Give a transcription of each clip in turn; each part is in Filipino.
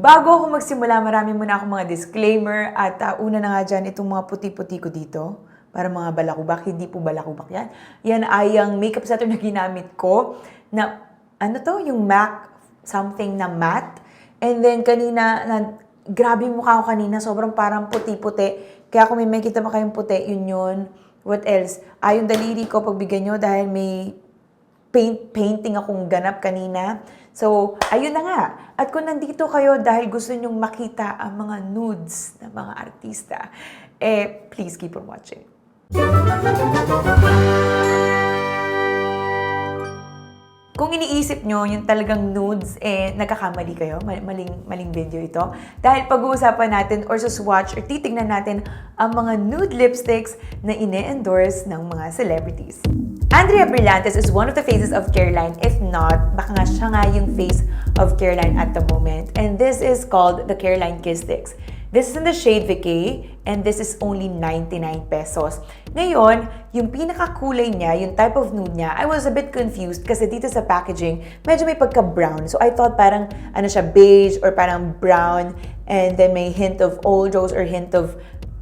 Bago ako magsimula, marami muna akong mga disclaimer at una na nga dyan itong mga puti-puti ko dito. Para mga balakubak, hindi po balakubak yan. Yan ay ang makeup setter na ginamit ko na, ano to, yung MAC something na matte. And then kanina, grabe yung mukha ko kanina, sobrang parang puti-puti. Kaya kung may makikita mo kayong puti, yun yun. What else? Yung daliri ko, pagbigyan nyo dahil may painting akong ganap kanina. So, ayun na nga. At kung nandito kayo dahil gusto nyong makita ang mga nudes ng mga artista, please keep on watching. Kung iniisip nyo yung talagang nudes, nagkakamali kayo. Maling video ito. Dahil pag-uusapan natin or swatch or titignan natin ang mga nude lipsticks na ine-endorse ng mga celebrities. Andrea Brillantes is one of the faces of Careline. If not, baka nga siya nga yung face of Careline at the moment. And this is called the Careline Kiss Sticks. This is in the shade Vacay, and this is only 99 pesos. Ngayon, yung pinakakulay niya, yung type of nude niya, I was a bit confused kasi dito sa packaging, medyo may pagka-brown. So I thought parang, ano siya, beige or parang brown, and then may hint of old rose or hint of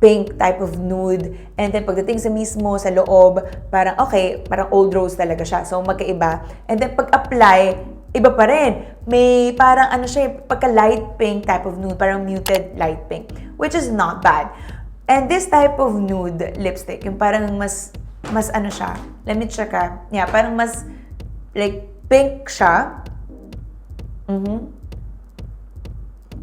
pink type of nude. And then pagdating sa mismo, sa loob, parang okay, parang old rose talaga siya. So magkaiba. And then pag-apply, iba pa rin. May parang ano siya, pagka light pink type of nude, parang muted light pink, which is not bad. And this type of nude lipstick, yung parang mas ano siya, let me check yeah, parang mas like pink siya.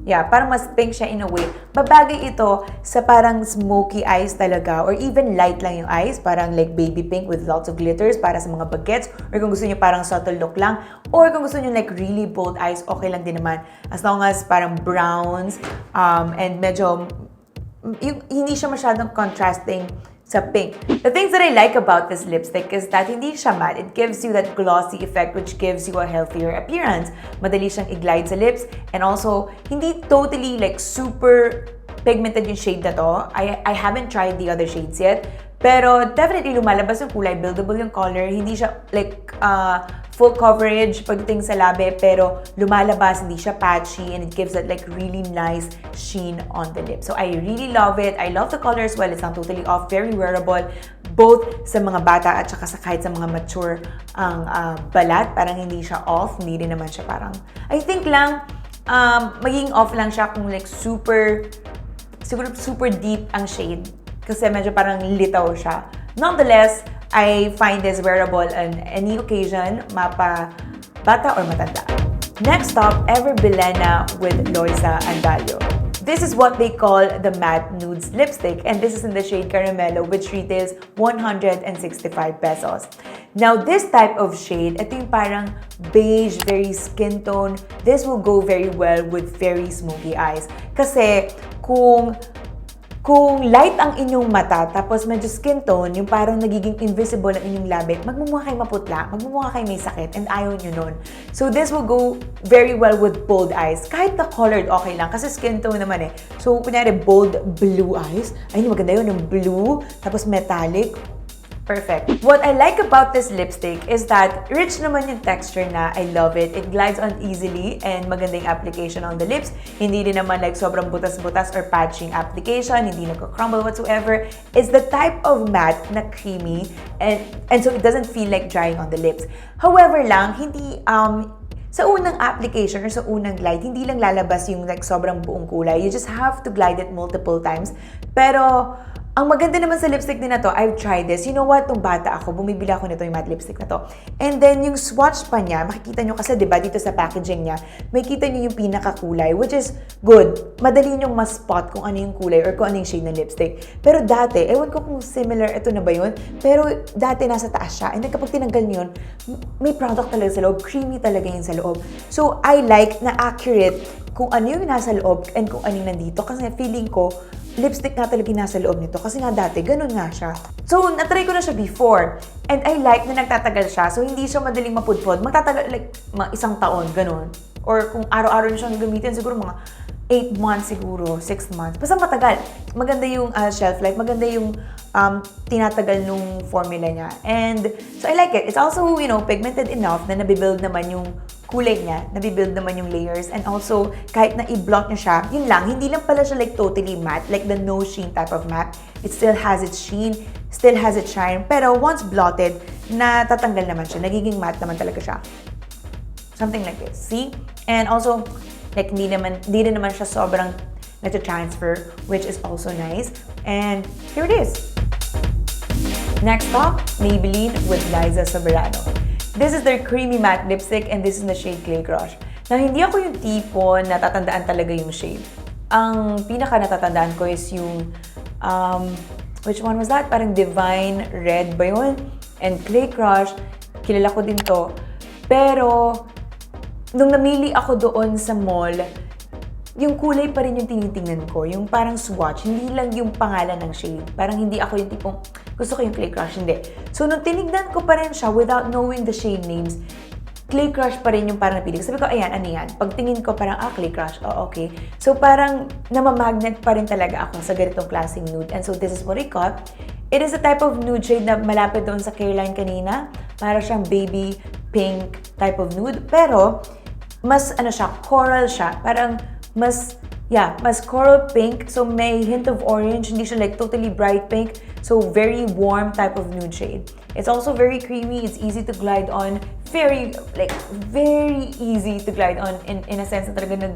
Yeah, parang mas pink siya in a way. Babagay ito sa parang smoky eyes talaga or even light lang yung eyes, parang like baby pink with lots of glitters para sa mga bagets, or kung gusto niyo parang subtle look lang, or kung gusto niyo like really bold eyes, okay lang din naman. As long as parang browns and medyo hindi siya masyadong contrasting sa pink. The things that I like about this lipstick is that hindi siya matte. It gives you that glossy effect which gives you a healthier appearance. Madali siyang i-glide sa lips and also hindi totally like super pigmented yung shade na to. I haven't tried the other shades yet. Pero definitely lumalabas yung kulay, buildable yung color. Hindi siya like full coverage pagdating sa labi, pero lumalabas, hindi siya patchy, and it gives that like really nice sheen on the lips. So I really love it. I love the color as well. It's not totally off, very wearable, both sa mga bata at saka sa kahit sa mga mature ang balat. Parang hindi siya off, hindi rin naman siya parang, I think lang, maging off lang siya kung like super deep ang shade. Kasi medyo parang litaw siya. Nonetheless, I find this wearable on any occasion, mapa bata or matanda. Next up, Ever Bilena with Loisa Andalio. This is what they call the matte nudes lipstick, and this is in the shade Caramelo, which retails 165 pesos. Now, this type of shade, ito yung parang beige, very skin tone. This will go very well with very smoky eyes. Kasi kung light ang inyong mata, tapos medyo skin tone, yung parang nagiging invisible ang inyong labi, magmumukha kayo maputla, magmumukha kayo may sakit, and ayaw nyo nun. So this will go very well with bold eyes. Kahit na colored, okay lang, kasi skin tone naman eh. So, kunyari, bold blue eyes. Ay, maganda yun, yung blue, tapos metallic. Perfect. What I like about this lipstick is that rich naman yung texture na. I love it. It glides on easily and magandang application on the lips. Hindi din naman like sobrang butas-butas or patching application. Hindi nagko-crumble whatsoever. It's the type of matte na creamy and so it doesn't feel like drying on the lips. However lang, hindi sa unang application or sa unang glide, hindi lang lalabas yung like sobrang buong kulay. You just have to glide it multiple times. Pero ang maganda naman sa lipstick din na to, I've tried this. You know what? Nung bata ako, bumibili ako nito yung matte lipstick na to. And then, yung swatch pa niya, makikita nyo kasi, diba, dito sa packaging niya, makikita nyo yung pinakakulay, which is good. Madali nyong ma-spot kung ano yung kulay or kung ano yung shade ng lipstick. Pero dati, ewan ko kung similar, ito na ba yun? Pero dati nasa taas siya. And then kapag tinanggal nyo yun, may product talaga sa loob. Creamy talaga yun sa loob. So, I like na accurate kung ano yung nasa loob and kung ano yung nandito. Kasi feeling ko, lipstick nga talaga nasa loob nito. Kasi nga dati, ganun nga siya. So, natry ko na siya before. And I like na nagtatagal siya. So, hindi siya madaling mapudpod. Magtatagal, like, isang taon, ganun. Or kung araw-araw na siyang gamitin, siguro mga 8 months siguro, 6 months. Basta matagal. Maganda yung shelf life. Maganda yung tinatagal nung formula niya. And so, I like it. It's also, you know, pigmented enough na nabibuild naman yung kulay niya, nabibuild naman yung layers. And also, kahit na i-blot niya siya, yun lang, hindi lang pala siya like totally matte, like the no sheen type of matte. It still has its sheen, still has its shine, pero once blotted, natatanggal naman siya, nagiging matte naman talaga siya. Something like this, see? And also, like, hindi rin naman siya sobrang nata-transfer, which is also nice. And here it is. Next up, Maybelline with Liza Soberano. This is their creamy matte lipstick and this is the shade Clay Crush. Now, hindi ako yung tipo na tatandaan talaga yung shade. Ang pinaka natatandaan ko is yung, which one was that? Parang Divine Red ba yun? And Clay Crush, kilala ko din to. Pero, nung namili ako doon sa mall, yung kulay pa rin yung tinitingnan ko. Yung parang swatch, hindi lang yung pangalan ng shade. Parang hindi ako yung tipong, gusto ko yung Clay Crush, hindi. So, nung tinignan ko pa rin siya without knowing the shade names, Clay Crush pa rin yung parang napili. Sabi ko, ayan, ano yan? Pagtingin ko parang, Clay Crush, oh, okay. So, parang namamagnet pa rin talaga ako sa ganitong klaseng nude. And so, this is what I got. It is a type of nude shade na malapit doon sa Careline kanina. Para siyang baby pink type of nude. Pero, mas ano siya, coral siya. Parang, mas coral pink. So, may hint of orange. Hindi siya like totally bright pink. So, very warm type of nude shade. It's also very creamy. It's easy to glide on. Very easy to glide on in a sense na talaga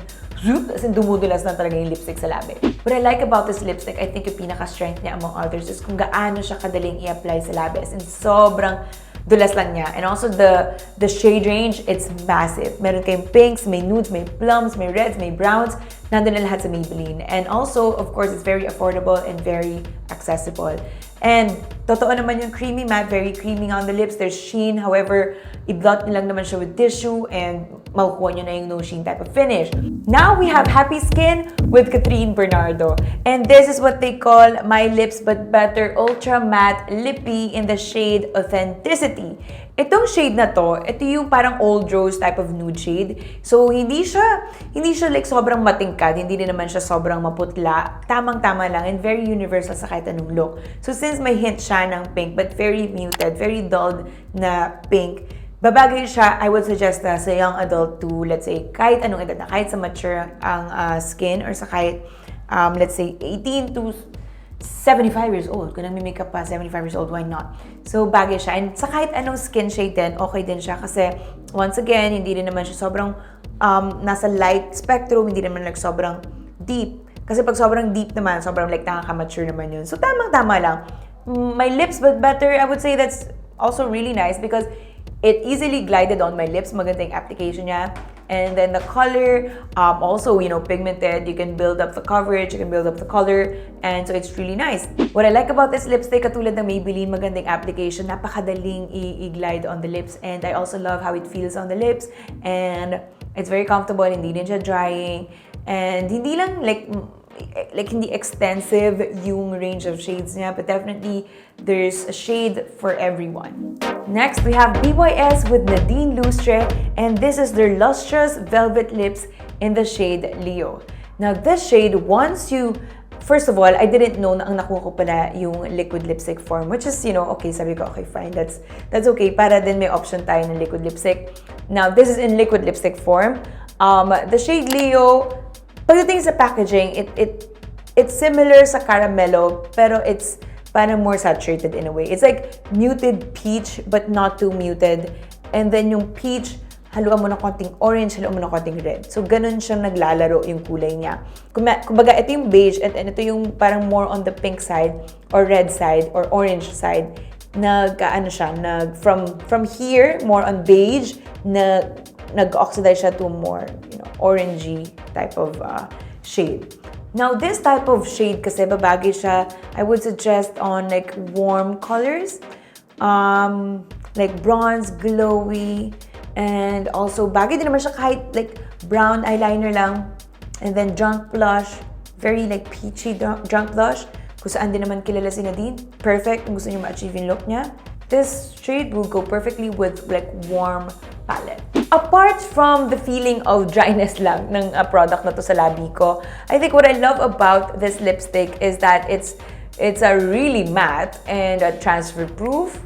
as in dumudulas na talaga yung lipstick sa labi. What I like about this lipstick, I think yung pinaka-strength niya among others is kung gaano siya kadaling i-apply sa labi. As in, sobrang dulas lang niya. And also the shade range, it's massive. Meron kayong pinks, may nudes, may plums, may reds, may browns. Nandun na lahat sa Maybelline. And also, of course, it's very affordable and very accessible. And totoo naman yung creamy matte, very creamy on the lips. There's sheen. However, i-blot nyo lang naman siya with tissue and makukuha nyo na yung no sheen type of finish. Now we have Happy Skin with Kathryn Bernardo. And this is what they call My Lips But Better Ultra Matte Lippy in the shade Authenticity. Itong shade na to, ito yung parang old rose type of nude shade. So, hindi siya like sobrang matingkad, hindi din naman siya sobrang maputla. Tamang-tama lang and very universal sa kahit anong look. So, since may hint siya ng pink but very muted, very dulled na pink, babagay siya, I would suggest na sa young adult to, let's say, kahit anong edad na, kahit sa mature ang skin or sa kahit, let's say, 18 to 75 years old. Kung nag-makeup pa, 75 years old, why not? So, bagay siya. And sa kahit anong skin shade din, okay din siya. Kasi, once again, hindi din naman siya sobrang nasa light spectrum, hindi naman like sobrang deep. Kasi pag sobrang deep naman, sobrang like nakaka-mature naman yun. So, tamang-tama lang. My Lips But Better, I would say that's also really nice because it easily glided on my lips. Maganda yung application niya. And then the color, also, you know, pigmented. You can build up the coverage, you can build up the color. And so, it's really nice. What I like about this lipstick, katulad ng Maybelline, magandang application. Napakadaling i-glide on the lips. And I also love how it feels on the lips. And it's very comfortable. Hindi din siya drying. And hindi lang like hindi extensive yung range of shades niya, but definitely there's a shade for everyone. Next, we have BYS with Nadine Lustre, and this is their lustrous velvet lips in the shade Leo. Now, this shade, first of all, I didn't know na ang nakuha ko pala yung liquid lipstick form, which is, you know, okay, sabi ko, okay, fine, that's okay, para din may option tayo ng liquid lipstick. Now, this is in liquid lipstick form. The shade Leo, pagdating sa packaging, it's similar sa Caramello, pero it's parang more saturated in a way. It's like muted peach, but not too muted. And then yung peach, haluan mo ng konting orange, haluan mo ng konting red. So, ganun siyang naglalaro yung kulay niya. Kumbaga, ito yung beige, at ito yung parang more on the pink side, or red side, or orange side. From here, more on beige, nag-oxidize siya to more, you know, orangey type of shade. Now, this type of shade kasi babagay siya, I would suggest on like warm colors, like bronze, glowy, and also bagay din naman siya kahit like brown eyeliner lang, and then drunk blush, very like peachy drunk blush, kung saan din naman kilala si Nadine. Perfect kung gusto niyo ma-achieve yung look niya. This shade will go perfectly with like warm palette. Apart from the feeling of dryness lang ng product na to sa labi ko, I think what I love about this lipstick is that it's a really matte and transfer proof.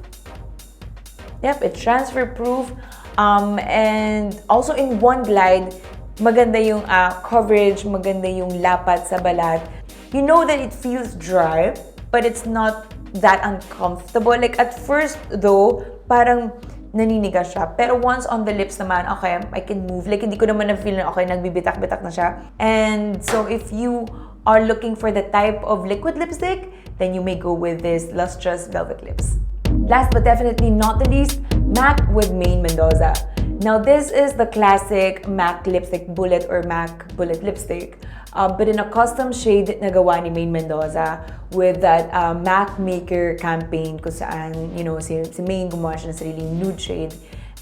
Yep, it's transfer proof. And also in one glide, maganda yung coverage, maganda yung lapat sa balat. You know that it feels dry, but it's not that uncomfortable. Like at first though, parang naninigas siya. Pero once on the lips naman, okay, I can move. Like hindi ko naman na-feel na okay, nagbibitak-bitak na siya. And so if you are looking for the type of liquid lipstick, then you may go with this Lustrous Velvet Lips. Last but definitely not the least, MAC with Maine Mendoza. Now this is the classic MAC lipstick bullet or MAC bullet lipstick, but in a custom shade na gawa ni Maine Mendoza with that MAC Maker campaign kung saan, you know, si Maine gumawa siya ng sariling nude shade.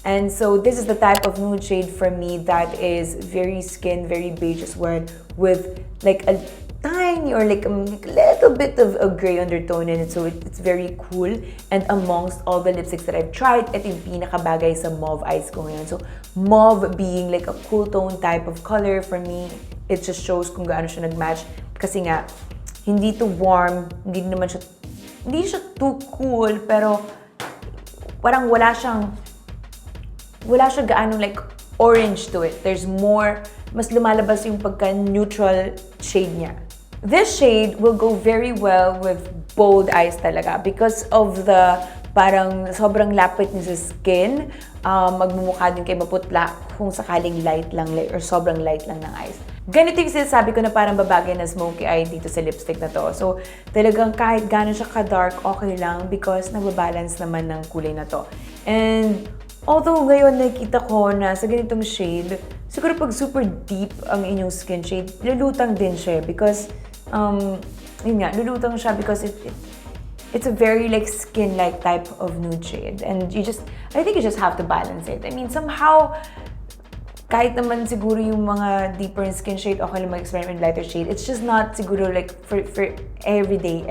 And so this is the type of nude shade for me that is very skin, very beige as well, with like a tiny or like a little bit of a gray undertone in it, so it's very cool. And amongst all the lipsticks that I've tried, ito yung pinakabagay sa mauve eyes ko ngayon. So mauve being like a cool tone type of color for me, it just shows kung gaano siya nag-match. Kasi nga, hindi too warm, hindi siya too cool, pero parang wala siya gaano like orange to it. There's more, mas lumalabas yung pagka-neutral shade niya. This shade will go very well with bold eyes talaga because of the parang sobrang lapit niya sa skin. Magmumukha din kayo maputla kung sakaling light lang or sobrang light lang ng eyes. Ganito yung sinasabi ko na parang babagay na smoky eye dito sa lipstick na to. So talagang kahit gano'n siya ka-dark, okay lang because nagbabalance naman ng kulay na to. And although ngayon nakikita ko na sa ganitong shade, siguro pag super deep ang inyong skin shade, lulutang din siya because, yun nga, lulutang siya because it's a very like skin-like type of nude shade. And I think you just have to balance it. I mean, somehow, kahit naman siguro yung mga deeper in skin shade, okay lang mag-experiment with lighter shade. It's just not siguro like for everyday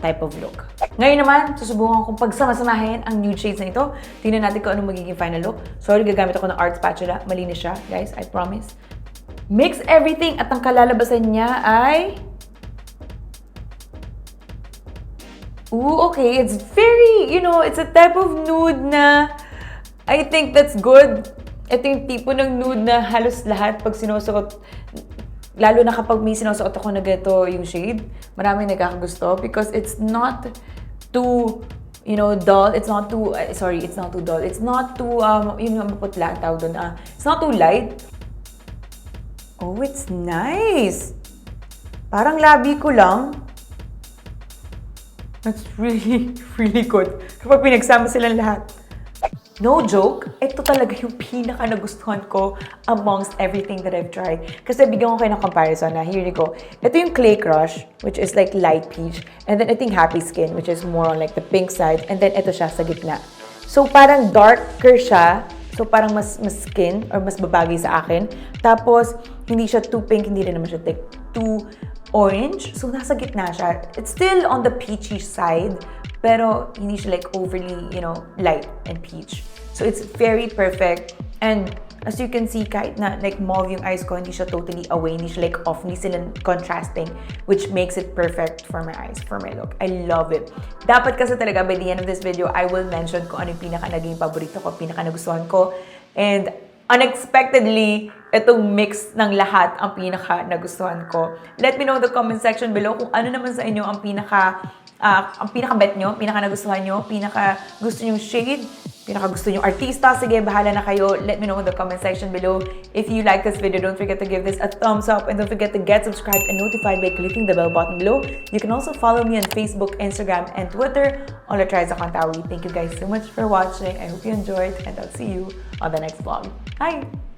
type of look. Ngayon naman, susubukan kong pagsama-samahin ang nude shades na ito. Tingnan natin kung anong magiging final look. Sorry, gagamit ako ng art spatula. Malinis siya, guys. I promise. Mix everything at ang kalalabasan niya ay... Ooh, okay. It's very, you know, it's a type of nude na I think that's good. Ito yung tipo ng nude na halos lahat pag sinusuot, lalo na kapag may sinusuot ako na ganito yung shade, maraming nagkakagusto because it's not too, you know, dull. It's not too, it's not too dull. It's not too, yun yung maputla ang tawag doon. It's not too light. Oh, it's nice. Parang labi ko lang. That's really, really good. Kapag pinagsama silang lahat. No joke, ito talaga yung pinaka-nagustuhan ko amongst everything that I've tried. Kasi bigyan ko kayo ng comparison na, here you go. Ito yung Clay Crush, which is like light peach. And then ito yung Happy Skin, which is more on like the pink side. And then ito siya sa gitna. So parang darker siya. So parang mas skin or mas babagay sa akin. Tapos, hindi siya too pink, hindi rin naman siya like too orange. So nasa gitna siya. It's still on the peachy side. Pero hindi siya like overly, you know, light and peach. So it's very perfect. And as you can see, kahit na like mauve yung eyes ko, hindi siya totally away, hindi siya like off, hindi sila contrasting, which makes it perfect for my eyes, for my look. I love it. Dapat kasi talaga by the end of this video, I will mention kung ano yung pinaka-naging paborito ko, pinaka-nagustuhan ko. And unexpectedly, itong mix ng lahat ang pinaka-nagustuhan ko. Let me know in the comment section below kung ano naman sa inyo ang pinaka-bet nyo, pinaka-nagustuhan nyo, pinaka-gusto nyong shade, pinaka-gusto nyong artista. Sige, bahala na kayo. Let me know in the comment section below. If you like this video, don't forget to give this a thumbs up and don't forget to get subscribed and notified by clicking the bell button below. You can also follow me on Facebook, Instagram, and Twitter all at Raiza Contawi. Thank you guys so much for watching. I hope you enjoyed and I'll see you on the next vlog. Bye!